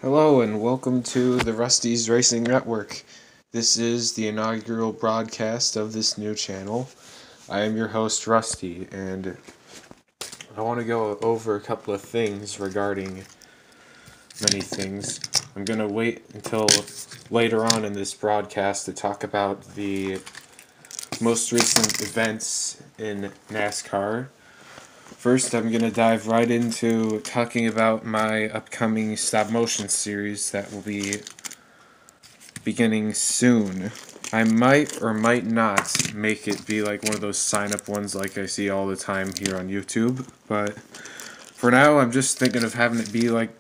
Hello and welcome to the Rusty's Racing Network. This is the inaugural broadcast of this new channel. I am your host Rusty, and I want to go over a couple of things regarding many things. I'm going to wait until later on in this broadcast to talk about the most recent events in NASCAR. First, I'm going to dive right into talking about my upcoming stop motion series that will be beginning soon. I might or might not make it be like one of those sign-up ones like I see all the time here on YouTube, but for now I'm just thinking of having it be like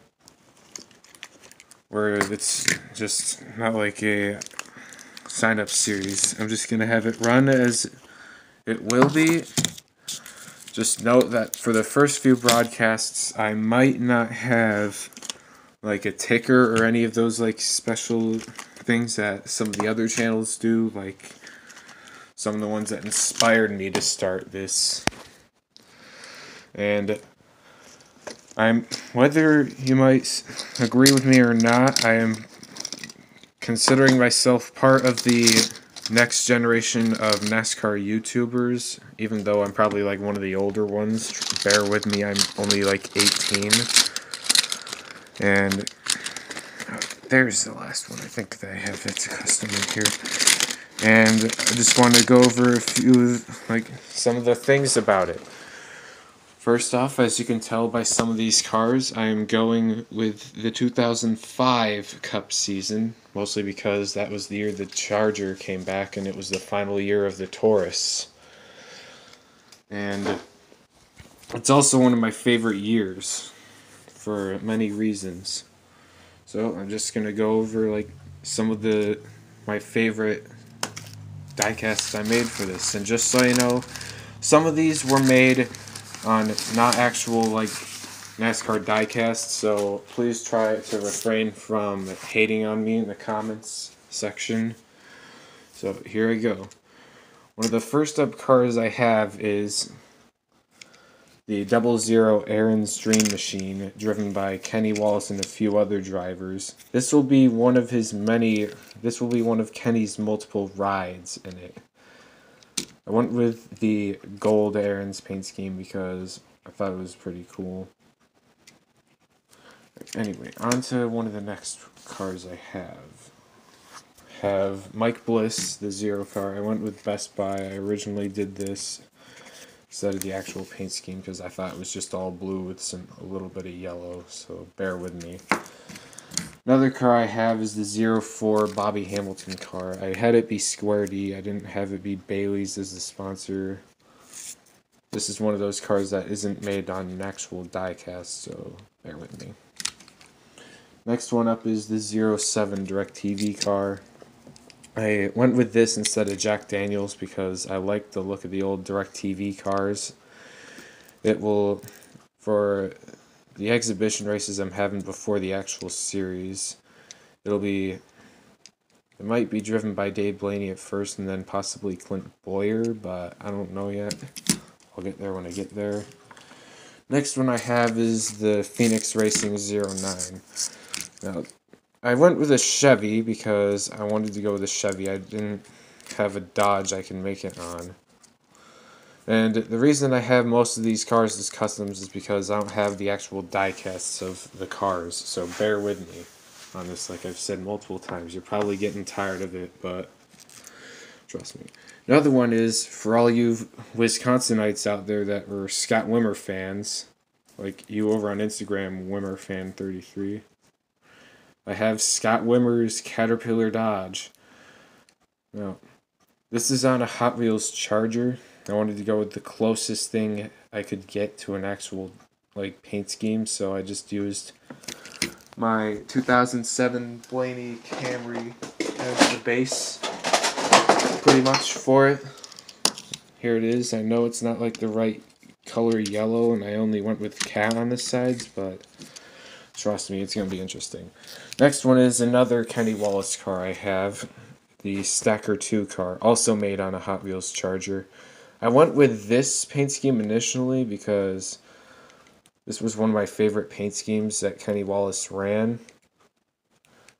where it's just not like a sign-up series. I'm just going to have it run as it will be. Just note that for the first few broadcasts, I might not have like a ticker or any of those like special things that some of the other channels do, like some of the ones that inspired me to start this. And whether you might agree with me or not, I am considering myself part of the next generation of NASCAR YouTubers, even though I'm probably like one of the older ones. Bear with me, I'm only like 18. And there's the last one. I think that I have it's a custom in here. And I just want to go over a few, like, some of the things about it. First off, as you can tell by some of these cars, I am going with the 2005 Cup season, mostly because that was the year the Charger came back and it was the final year of the Taurus. And it's also one of my favorite years for many reasons. So I'm just going to go over like some of my favorite diecasts I made for this. And just so you know, some of these were made on not actual like NASCAR diecasts, so please try to refrain from hating on me in the comments section. So here I go. One of the first up cars I have is the 00 Aaron's Dream Machine, driven by Kenny Wallace and a few other drivers. This will be one of Kenny's multiple rides in it. I went with the gold Aaron's paint scheme because I thought it was pretty cool. Anyway, on to one of the next cars I have Mike Bliss, the Zero car. I went with Best Buy. I originally did this instead of the actual paint scheme because I thought it was just all blue with a little bit of yellow, so bear with me. Another car I have is the 04 Bobby Hamilton car. I had it be Square D. I didn't have it be Bailey's as the sponsor. This is one of those cars that isn't made on an actual diecast, so bear with me. Next one up is the 07 DirecTV car. I went with this instead of Jack Daniels because I like the look of the old DirecTV cars. It will, for the exhibition races I'm having before the actual series, it might be driven by Dave Blaney at first and then possibly Clint Boyer, but I don't know yet. I'll get there when I get there. Next one I have is the Phoenix Racing 09. Now, I went with a Chevy because I wanted to go with a Chevy. I didn't have a Dodge I can make it on. And the reason I have most of these cars as customs is because I don't have the actual diecasts of the cars, so bear with me on this. Like I've said multiple times, you're probably getting tired of it, but trust me. Another one is, for all you Wisconsinites out there that were Scott Wimmer fans, like you over on Instagram, WimmerFan33, I have Scott Wimmer's Caterpillar Dodge. Now, this is on a Hot Wheels Charger. I wanted to go with the closest thing I could get to an actual like paint scheme, so I just used my 2007 Blaney Camry as the base pretty much for it. Here it is. I know it's not like the right color yellow, and I only went with cat on the sides, but trust me, it's going to be interesting. Next one is another Kenny Wallace car I have, the Stacker 2 car, also made on a Hot Wheels Charger. I went with this paint scheme initially because this was one of my favorite paint schemes that Kenny Wallace ran.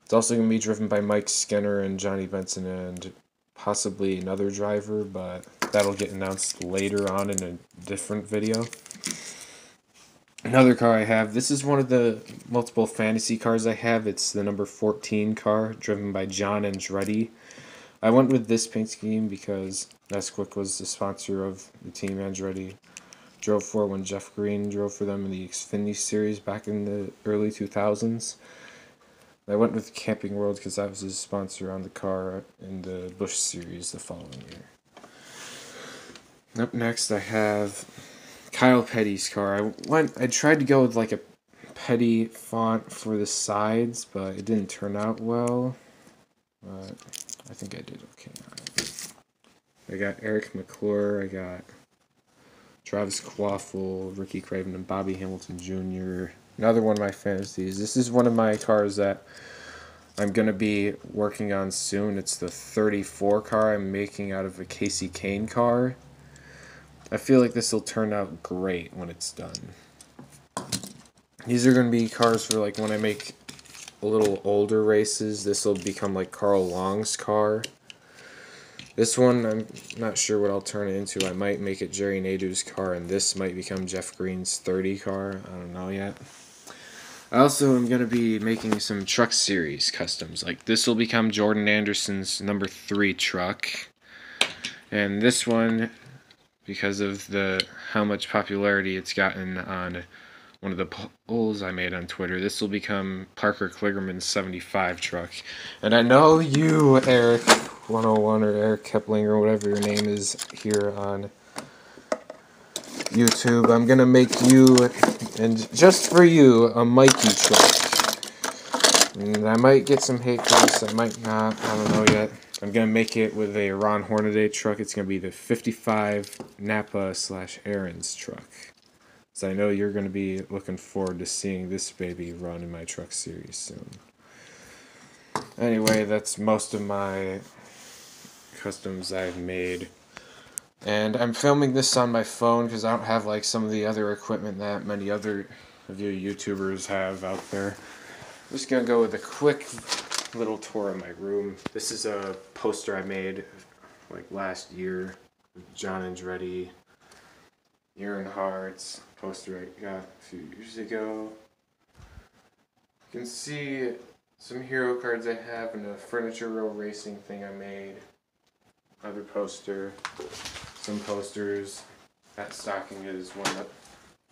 It's also going to be driven by Mike Skinner and Johnny Benson and possibly another driver, but that'll get announced later on in a different video. Another car I have, this is one of the multiple fantasy cars I have. It's the number 14 car, driven by John Andretti. I went with this paint scheme because Nesquik was the sponsor of the team Andretti drove for when Jeff Green drove for them in the Xfinity Series back in the early 2000s. I went with Camping World because that was his sponsor on the car in the Busch Series the following year. Up next, I have Kyle Petty's car. I tried to go with like a Petty font for the sides, but it didn't turn out well. But I think I did okay on it. I got Eric McClure. I got Travis Quaffle, Ricky Craven, and Bobby Hamilton Jr. Another one of my fantasies. This is one of my cars that I'm going to be working on soon. It's the 34 car I'm making out of a Casey Kane car. I feel like this will turn out great when it's done. These are going to be cars for like when I make a little older races. This will become like Carl Long's car. This one, I'm not sure what I'll turn it into. I might make it Jerry Nadeau's car, and this might become Jeff Green's 30 car. I don't know yet. I also am going to be making some truck series customs. Like this will become Jordan Anderson's number 3 truck. And this one, because of how much popularity it's gotten on one of the polls I made on Twitter, this will become Parker Kligerman's 75 truck. And I know you, Eric101 or Eric Kepling or whatever your name is here on YouTube, I'm going to make you, and just for you, a Mikey truck. And I might get some hate for this, I might not, I don't know yet. I'm going to make it with a Ron Hornaday truck. It's going to be the 55 Napa/Aaron's truck. So I know you're going to be looking forward to seeing this baby run in my truck series soon. Anyway, that's most of my customs I've made. And I'm filming this on my phone because I don't have like some of the other equipment that many other of you YouTubers have out there. I'm just going to go with a quick little tour of my room. This is a poster I made like last year with John Andretti, Earnhardt's poster I got a few years ago. You can see some hero cards I have and a Furniture Row Racing thing I made. Another poster, some posters. That stocking is one that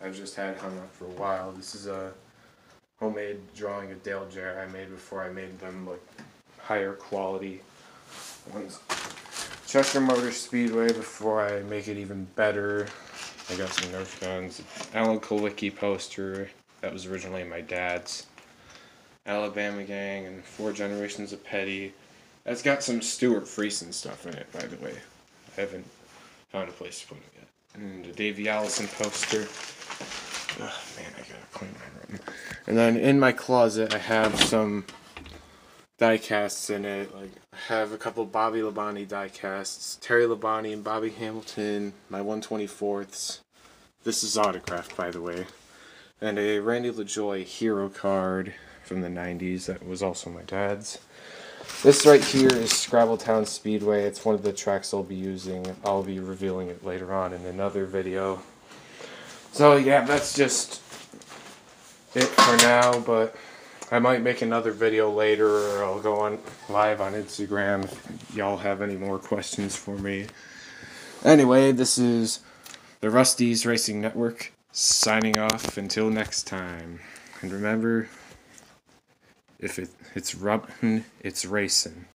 I've just had hung up for a while. This is a homemade drawing of Dale Jarrett I made before I made them like higher quality ones. Chester Motor Speedway before I make it even better. I got some Nerf guns. Alan Kolicki poster that was originally my dad's. Alabama Gang and 4 Generations of Petty. That's got some Stuart Friesen stuff in it, by the way. I haven't found a place to put it yet. And a Davey Allison poster. Oh man, I gotta clean my room. And then in my closet I have some die casts in it. Like I have a couple Bobby Labonte die casts, Terry Labonte and Bobby Hamilton, my 1/24ths. This is autographed, by the way. And a Randy LaJoy hero card from the 90s that was also my dad's. This right here is Scrabbletown Speedway. It's one of the tracks I'll be using. I'll be revealing it later on in another video. So yeah, that's just it for now, but I might make another video later, or I'll go on live on Instagram if y'all have any more questions for me. Anyway, this is the Rusty's Racing Network signing off until next time. And remember, if it's rubbing, it's racing.